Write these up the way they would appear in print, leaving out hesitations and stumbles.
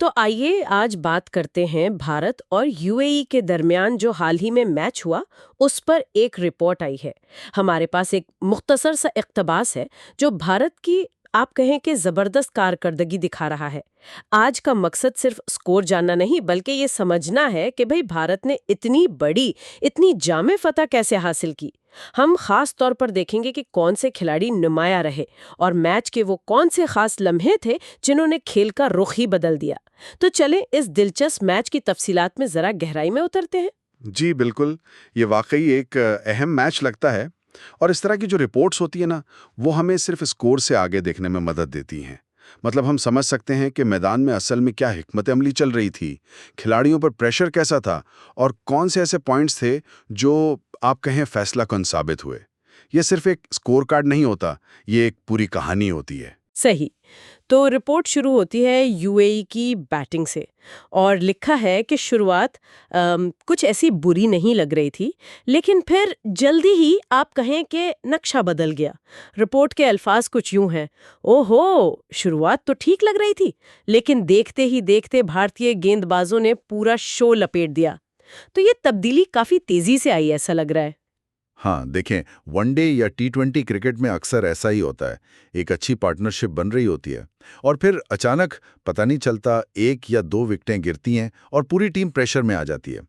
तो आइए आज बात करते हैं भारत और यूएई के दरमियान जो हाल ही में मैच हुआ उस पर एक रिपोर्ट आई है। हमारे पास एक मुख्तसर सा इक्तबास है जो भारत की आप कहें कि जबरदस्त कारकर्दगी दिखा रहा है। आज का मकसद सिर्फ स्कोर जानना नहीं बल्कि ये समझना है कि भाई भारत ने इतनी बड़ी इतनी जामे फतह कैसे हासिल की। हम खास तौर पर देखेंगे कि कौन से खिलाड़ी नुमाया रहे और मैच के वो कौन से खास लम्हे थे जिन्होंने खेल का रुख ही बदल दिया। तो चलें इस दिलचस्प मैच की तफसीलात में जरा गहराई में उतरते हैं। जी बिल्कुल। ये वाकई एक अहम मैच लगता है। और इस तरह की जो रिपोर्ट्स होती है ना, वो हमें सिर्फ स्कोर से आगे देखने में मदद देती हैं। मतलब हम समझ सकते हैं कि मैदान में असल में क्या हिकमत अमली चल रही थी, खिलाड़ियों पर प्रेशर कैसा था और कौन से ऐसे पॉइंट्स थे जो आप कहें फैसला कन साबित हुए। ये सिर्फ एक स्कोर कार्ड नहीं होता, ये एक पूरी कहानी होती है। सही। तो रिपोर्ट शुरू होती है यूएई की बैटिंग से और लिखा है कि शुरुआत कुछ ऐसी बुरी नहीं लग रही थी, लेकिन फिर जल्दी ही आप कहें कि नक्शा बदल गया। रिपोर्ट के अल्फाज कुछ यूं हैं, ओहो, शुरुआत तो ठीक लग रही थी, लेकिन देखते ही देखते भारतीय गेंदबाजों ने पूरा शो लपेट दिया। तो ये तब्दीली काफी तेजी से आई, ऐसा लग रहा है। हाँ, देखें, वनडे या टी20 क्रिकेट में अक्सर ऐसा ही होता है। एक अच्छी पार्टनरशिप बन रही होती है और फिर अचानक पता नहीं चलता एक या दो विकेटें गिरती हैं और पूरी टीम प्रेशर में आ जाती है।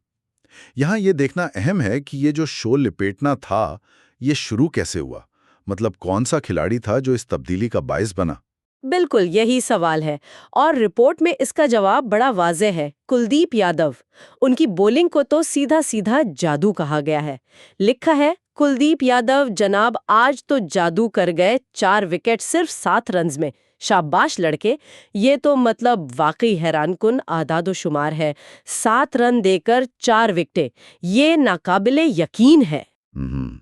यहाँ ये देखना अहम है कि ये जो शो लिपेटना था, ये शुरू कैसे हुआ? मतलब कौन सा खिलाड़ी था जो इस तब्दीली का बायस बना? बिल्कुल यही सवाल है और रिपोर्ट में इसका जवाब बड़ा वाज़ेह है, कुलदीप यादव। उनकी बॉलिंग को तो सीधा सीधा जादू कहा गया है। लिखा है, कुलदीप यादव जनाब आज तो जादू कर गए, 4 विकेट सिर्फ 7 रन्स में। शाबाश लड़के, ये तो मतलब वाकई हैरानकुन आदादो शुमार है। 7 रन देकर 4 विकेटें, ये नाकाबिले यकीन है। हम्म,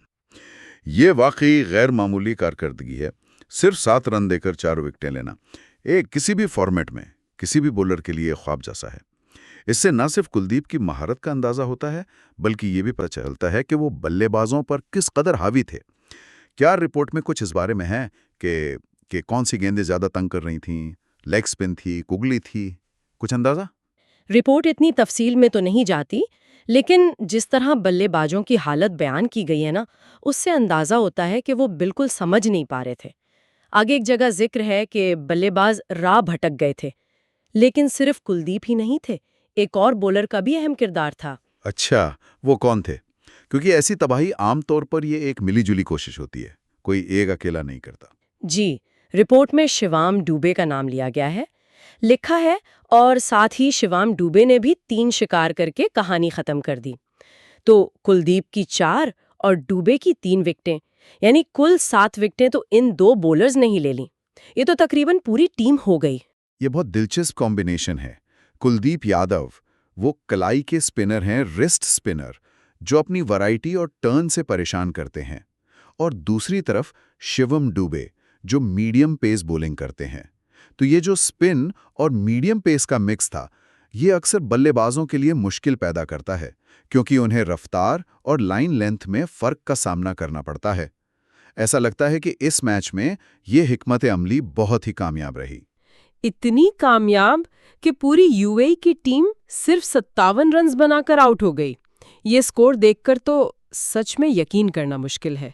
ये वाकई गैर मामूली कारकर्दगी है। सिर्फ 7 रन देकर 4 विकेटें लेना एक किसी भी फॉर्मेट में किसी भी बॉलर के लिए ख्वाब जैसा है। इससे न सिर्फ कुलदीप की महारत का अंदाजा होता है, बल्कि ये भी पता चलता है कि वो बल्लेबाजों पर किस कदर हावी थे। क्या रिपोर्ट में कुछ इस बारे में है कि कौन सी गेंदें ज्यादा तंग कर रही थीं, लेग स्पिन थी, कुगली थी, कुछ अंदाजा? रिपोर्ट इतनी तफसील में तो नहीं जाती, लेकिन जिस तरह बल्लेबाजों की हालत बयान की गई है ना, उससे अंदाजा होता है कि वो बिल्कुल समझ नहीं पा रहे थे। आगे एक जगह जिक्र है कि बल्लेबाज राह भटक गए थे, लेकिन सिर्फ कुलदीप ही नहीं थे, एक और बॉलर का भी अहम किरदार था। अच्छा, वो कौन थे? क्योंकि ऐसी तबाही आमतौर पर ये एक मिलीजुली कोशिश होती है, कोई एक अकेला नहीं करता। जी, रिपोर्ट में शिवाम डूबे का नाम लिया गया है। लिखा है, और साथ ही शिवाम डूबे ने भी 3 शिकार करके कहानी खत्म कर दी। तो कुलदीप की 4 और डूबे की 3 विकेटें, यानी कुल 7 विकेटें तो इन 2 बॉलर्स ने ही ले ली। ये तो तकरीबन पूरी टीम हो गई। ये बहुत दिलचस्प कॉम्बिनेशन है। कुलदीप यादव वो कलाई के स्पिनर हैं, रिस्ट स्पिनर, जो अपनी वैरायटी और टर्न से परेशान करते हैं, और दूसरी तरफ शिवम डुबे जो मीडियम पेस बॉलिंग करते हैं। तो ये जो स्पिन और मीडियम पेस का मिक्स था, ये अक्सर बल्लेबाजों के लिए मुश्किल पैदा करता है, क्योंकि उन्हें रफ्तार और लाइन लेंथ में फर्क का सामना करना पड़ता है। ऐसा लगता है कि इस मैच में ये हिकमत अमली बहुत ही कामयाब रही। इतनी कामयाब कि पूरी यूएई की टीम सिर्फ 57 रन्स बनाकर आउट हो गई। ये स्कोर देखकर तो सच में यकीन करना मुश्किल है।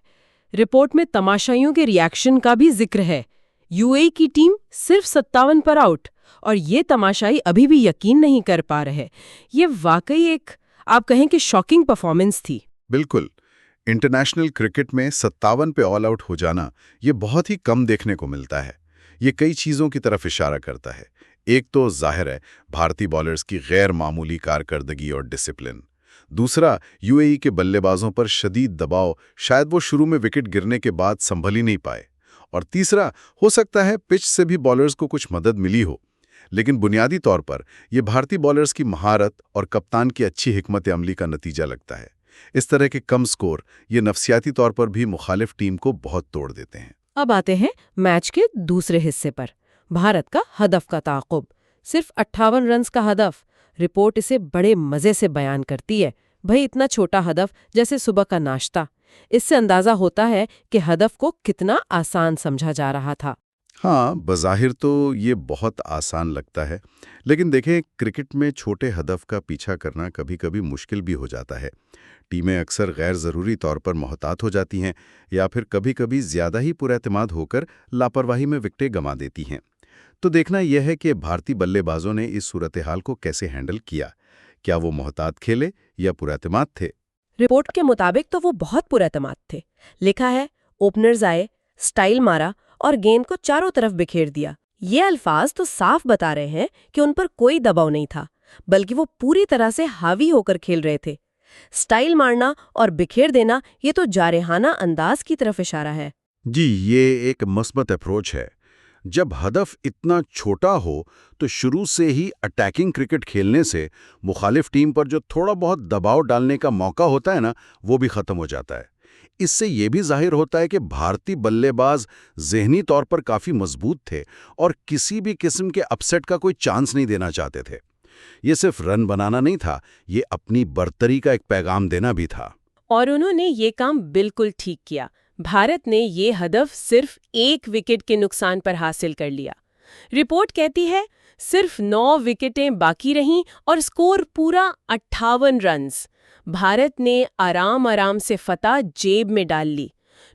रिपोर्ट में तमाशाइयों के रिएक्शन का भी जिक्र है। यूएई की टीम सिर्फ 57 पर आउट और ये तमाशाई अभी भी यकीन नहीं कर पा रहे। ये वाकई एक, आप कहें कि शॉकिंग परफॉर्मेंस थी। बिल्कुल। इंटरनेशनल क्रिकेट में 57 पे ऑल आउट हो जाना ये बहुत ही कम देखने को मिलता है। ये कई चीज़ों की तरफ इशारा करता है। एक तो जाहिर है भारतीय बॉलर्स की गैर मामूली कारकर्दगी और डिसिप्लिन। दूसरा, यूएई के बल्लेबाजों पर शदीद दबाव, शायद वो शुरू में विकेट गिरने के बाद संभल ही नहीं पाए। और तीसरा, हो सकता है पिच से भी बॉलर्स को कुछ मदद मिली हो। लेकिन बुनियादी तौर पर यह भारतीय बॉलर्स की महारत और कप्तान की अच्छी हिकमत अमली का नतीजा लगता है। इस तरह के कम स्कोर ये नफसियाती तौर पर भी मुखालिफ टीम को बहुत तोड़ देते हैं। अब आते हैं मैच के दूसरे हिस्से पर। भारत का हदफ का ताक़ुब, सिर्फ 58 रन्स का हदफ। रिपोर्ट इसे बड़े मजे से बयान करती है। भाई इतना छोटा हदफ जैसे सुबह का नाश्ता। इससे अंदाजा होता है कि हदफ को कितना आसान समझा जा रहा था। हाँ, बज़ाहिर तो ये बहुत आसान लगता है, लेकिन देखें क्रिकेट में छोटे हदफ का पीछा करना कभी-कभी मुश्किल भी हो जाता है। टीमें अक्सर गैर ज़रूरी तौर पर मोहतात हो जाती हैं या फिर कभी-कभी ज़्यादा ही पुरएतमाद होकर लापरवाही में विकेटें गंवा देती हैं। तो देखना यह है कि भारतीय बल्लेबाजों ने इस सूरत-ए-हाल को कैसे हैंडल किया। क्या वो मोहतात खेले या पुरएतमाद थे? रिपोर्ट के मुताबिक तो वो बहुत पुरएतमाद थे। लिखा है, ओपनर्स आए, स्टाइल मारा और गेंद को चारों तरफ बिखेर दिया। ये अल्फाज तो साफ बता रहे हैं कि उन पर कोई दबाव नहीं था, बल्कि वो पूरी तरह से हावी होकर खेल रहे थे। स्टाइल मारना और बिखेर देना, ये तो जारहाना अंदाज की तरफ इशारा है। जी, ये एक मस्बत अप्रोच है। जब हदफ इतना छोटा हो तो शुरू से ही अटैकिंग क्रिकेट खेलने से मुखालिफ टीम पर जो थोड़ा बहुत दबाव डालने का मौका होता है ना, वो भी खत्म हो जाता है। इससे ये भी जाहिर होता है कि भारतीय बल्लेबाज ज़हनी तौर पर काफ़ी मजबूत थे और किसी भी किस्म के अपसेट का कोई चांस नहीं देना चाहते थे। ये सिर्फ रन बनाना नहीं था, ये अपनी बर्तरी का एक पैगाम देना भी था। और उन्होंने ये काम बिल्कुल ठीक किया। भारत ने ये हदफ सिर्फ 1 विकेट के नुकसान पर हासिल कर लिया। रिपोर्ट कहती है, सिर्फ 9 विकेटें बाकी रहीं और स्कोर पूरा 58 रन्स। भारत ने आराम आराम से फतह जेब में डाल ली।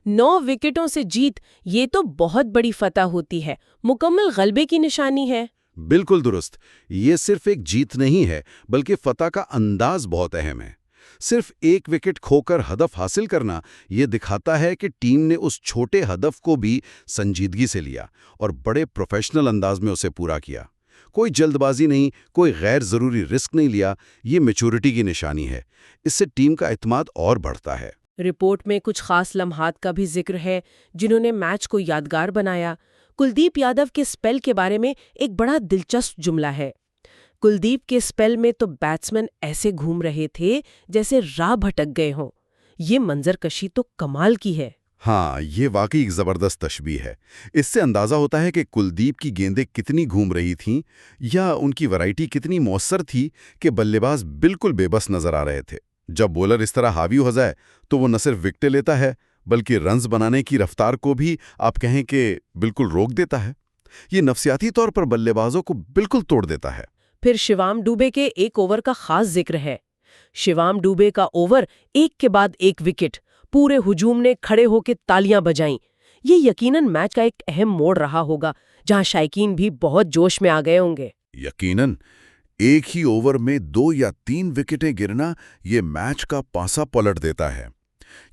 9 विकेटों से जीत, ये तो बहुत बड़ी फतह होती है, मुकम्मल गलबे की निशानी है। बिल्कुल दुरुस्त। ये सिर्फ एक जीत नहीं है, बल्कि फतह का अंदाज बहुत अहम है। सिर्फ 1 विकेट खोकर हदफ हासिल करना ये दिखाता है कि टीम ने उस छोटे हदफ को भी संजीदगी से लिया और बड़े प्रोफेशनल अंदाज में उसे पूरा किया। कोई जल्दबाजी नहीं, कोई गैर ज़रूरी रिस्क नहीं लिया। ये मैच्योरिटी की निशानी है। इससे टीम का एतमाद और बढ़ता है। रिपोर्ट में कुछ खास लम्हात का भी जिक्र है जिन्होंने मैच को यादगार बनाया। कुलदीप यादव के स्पेल के बारे में एक बड़ा दिलचस्प जुमला है। कुलदीप के स्पेल में तो बैट्समैन ऐसे घूम रहे थे जैसे राह भटक गए हों। ये मंजरकशी तो कमाल की है। हाँ, ये वाकई एक ज़बरदस्त तशबीह है। इससे अंदाज़ा होता है कि कुलदीप की गेंदें कितनी घूम रही थीं या उनकी वैरायटी कितनी मौसर थी कि बल्लेबाज बिल्कुल बेबस नज़र आ रहे थे। जब बॉलर इस तरह हावी हो जाए तो वो न सिर्फ विकेटें लेता है, बल्कि रन्स बनाने की रफ्तार को भी आप कहें कि बिल्कुल रोक देता है। ये नफसियाती तौर पर बल्लेबाजों को बिल्कुल तोड़ देता है। फिर शिवाम दुबे के एक ओवर का खास जिक्र है। शिवाम दुबे का ओवर, एक के बाद एक विकेट, पूरे हुजूम ने खड़े होकर तालियां बजाईं। ये यकीनन मैच का एक अहम मोड़ रहा होगा, जहां शायकीन भी बहुत जोश में आ गए होंगे। यकीनन एक ही ओवर में 2 या 3 विकेटें गिरना ये मैच का पासा पलट देता है।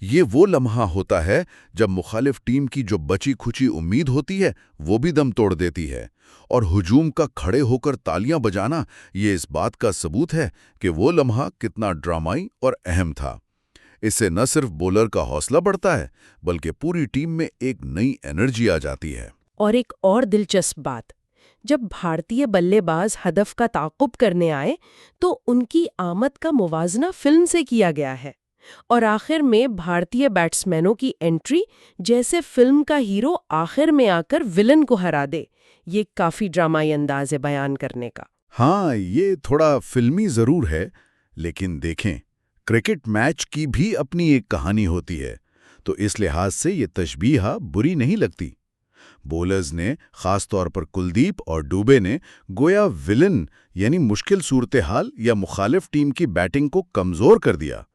ये वो लम्हा होता है जब मुखालिफ टीम की जो बची खुची उम्मीद होती है वो भी दम तोड़ देती है। और हुजूम का खड़े होकर तालियां बजाना ये इस बात का सबूत है कि वो लम्हा कितना ड्रामाई और अहम था। इससे न सिर्फ बॉलर का हौसला बढ़ता है, बल्कि पूरी टीम में एक नई एनर्जी आ जाती है। और एक और दिलचस्प बात, जब भारतीय बल्लेबाज हदफ का ताक़ुब करने आए तो उनकी आमद का मुवाजना फिल्म से किया गया है। और आखिर में भारतीय बैट्समैनों की एंट्री, जैसे फिल्म का हीरो आखिर में आकर विलन को हरा दे। ये काफी ड्रामाई अंदाज है बयान करने का। हाँ, ये थोड़ा फिल्मी जरूर है, लेकिन देखें क्रिकेट मैच की भी अपनी एक कहानी होती है, तो इस लिहाज से ये तशबीह बुरी नहीं लगती। बॉलर्स ने, खास तौर पर कुलदीप और डुबे ने, गोया विलन यानी मुश्किल सूरत-हाल या मुखालिफ टीम की बैटिंग को कमजोर कर दिया।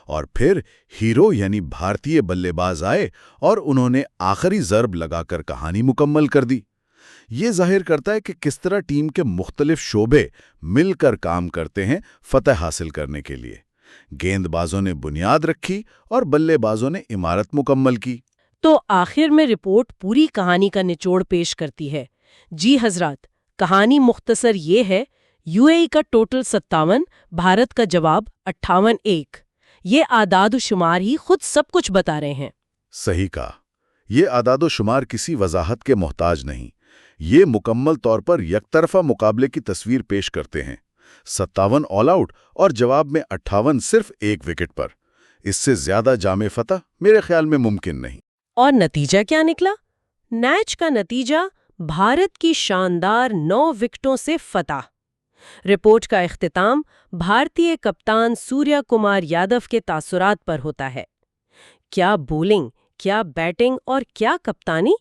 और फिर हीरो यानी भारतीय बल्लेबाज आए और उन्होंने आखिरी ज़र्ब लगाकर कहानी मुकम्मल कर दी। ये जाहिर करता है कि किस तरह टीम के मुख्तलिफ शोबे मिलकर काम करते हैं फतह हासिल करने के लिए। गेंदबाजों ने बुनियाद रखी और बल्लेबाजों ने इमारत मुकम्मल की। तो आखिर में रिपोर्ट पूरी कहानी का निचोड़ पेश करती है। जी हजरात, कहानी मुख्तसर ये है, यूएई का टोटल 57, भारत का जवाब 58-1। ये आदाद-ओ-शुमार ही खुद सब कुछ बता रहे हैं। सही कहा। ये आदाद-ओ-शुमार किसी वजाहत के मोहताज नहीं। ये मुकम्मल तौर पर यकतरफा मुकाबले की तस्वीर पेश करते हैं। 57 ऑल आउट और जवाब में 58 सिर्फ 1 विकेट पर। इससे ज्यादा जामे फतह मेरे ख्याल में मुमकिन नहीं। और नतीजा क्या निकला? मैच का नतीजा, भारत की शानदार 9 विकेटों से फतह। रिपोर्ट का इख्तिताम भारतीय कप्तान सूर्या कुमार यादव के तासुरात पर होता है। क्या बॉलिंग, क्या बैटिंग और क्या कप्तानी!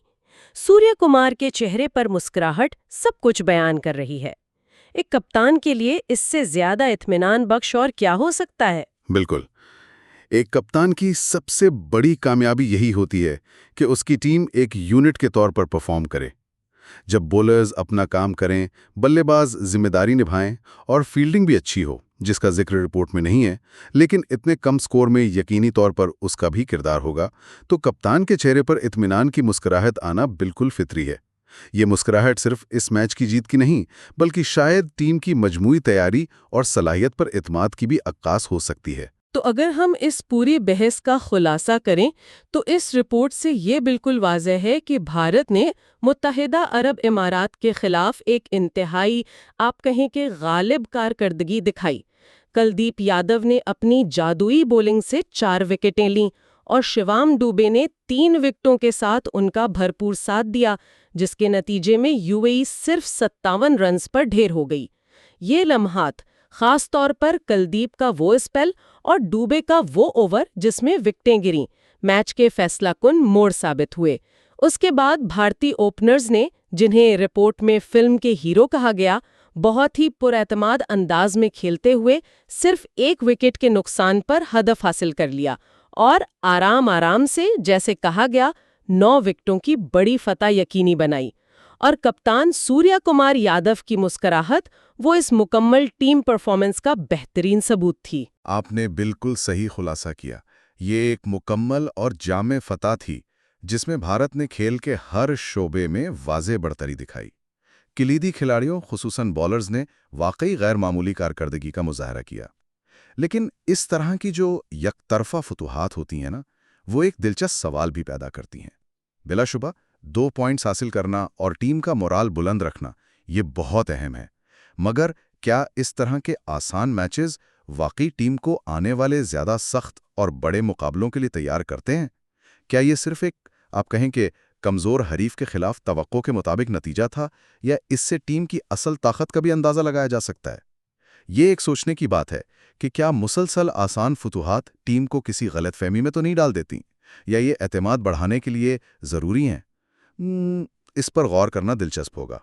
सूर्य कुमार के चेहरे पर मुस्कुराहट सब कुछ बयान कर रही है। एक कप्तान के लिए इससे ज्यादा इत्मीनान बख्श और क्या हो सकता है? बिल्कुल। एक कप्तान की सबसे बड़ी कामयाबी यही होती है कि उसकी टीम एक यूनिट के तौर पर परफॉर्म करे। जब बॉलर्स अपना काम करें, बल्लेबाज जिम्मेदारी निभाएं और फील्डिंग भी अच्छी हो, जिसका जिक्र रिपोर्ट में नहीं है, लेकिन इतने कम स्कोर में यकीनी तौर पर उसका भी किरदार होगा, तो कप्तान के चेहरे पर इत्मीनान की मुस्कुराहट आना बिल्कुल फितरी है। ये मुस्कुराहट सिर्फ इस मैच की जीत की नहीं, बल्कि शायद टीम की मजमूई तैयारी और सलाहियत पर इत्मीनान की भी अक्कास हो सकती है। तो अगर हम इस पूरी बहस का खुलासा करें तो इस रिपोर्ट से ये बिल्कुल वाज़ेह है कि भारत ने मुत्तहिदा अरब इमारात के खिलाफ एक इंतहाई, आप कहें कि गालिब कारकर्दगी दिखाई। कुलदीप यादव ने अपनी जादुई बॉलिंग से 4 विकेटें लीं और शिवम दुबे ने 3 विकेटों के साथ उनका भरपूर साथ दिया, जिसके नतीजे में यूएई सिर्फ 57 रन्स पर ढेर हो गई। ये लम्हात, खास तौर पर कुलदीप का वो स्पेल और डूबे का वो ओवर जिसमें विकेटें गिरीं, मैच के फैसलाकुन मोड़ साबित हुए। उसके बाद भारतीय ओपनर्स ने, जिन्हें रिपोर्ट में फिल्म के हीरो कहा गया, बहुत ही पुरएतमाद अंदाज में खेलते हुए सिर्फ 1 विकेट के नुकसान पर हदफ हासिल कर लिया और आराम आराम से, जैसे कहा गया, 9 विकेटों की बड़ी फतह यकीनी बनाई। और कप्तान सूर्य कुमार यादव की मुस्कुराहट वो इस मुकम्मल टीम परफॉर्मेंस का बेहतरीन सबूत थी। आपने बिल्कुल सही खुलासा किया। ये एक मुकम्मल और जामे फतह थी, जिसमें भारत ने खेल के हर शोबे में वाज़ेह बढ़तरी दिखाई। किलीदी खिलाड़ियों, खुसूसन बॉलर्स ने वाकई गैर मामूली कारकर्दगी का मुजाहरा किया। लेकिन इस तरह की जो यकतरफा फतुहात होती हैं ना, वो एक दिलचस्प सवाल भी पैदा करती हैं। बिलाशुबा 2 पॉइंट्स हासिल करना और टीम का मोराल बुलंद रखना, ये बहुत अहम है। मगर क्या इस तरह के आसान मैचेस वाकई टीम को आने वाले ज़्यादा सख्त और बड़े मुकाबलों के लिए तैयार करते हैं? क्या ये सिर्फ एक, आप कहें कि कमज़ोर हरीफ के खिलाफ तवक्को के मुताबिक नतीजा था, या इससे टीम की असल ताकत का भी अंदाज़ा लगाया जा सकता है? ये एक सोचने की बात है कि क्या मुसलसल आसान फतुहात टीम को किसी गलतफहमी में तो नहीं डाल देती, या ये एतमाद बढ़ाने के लिए ज़रूरी हैं? इस पर गौर करना दिलचस्प होगा।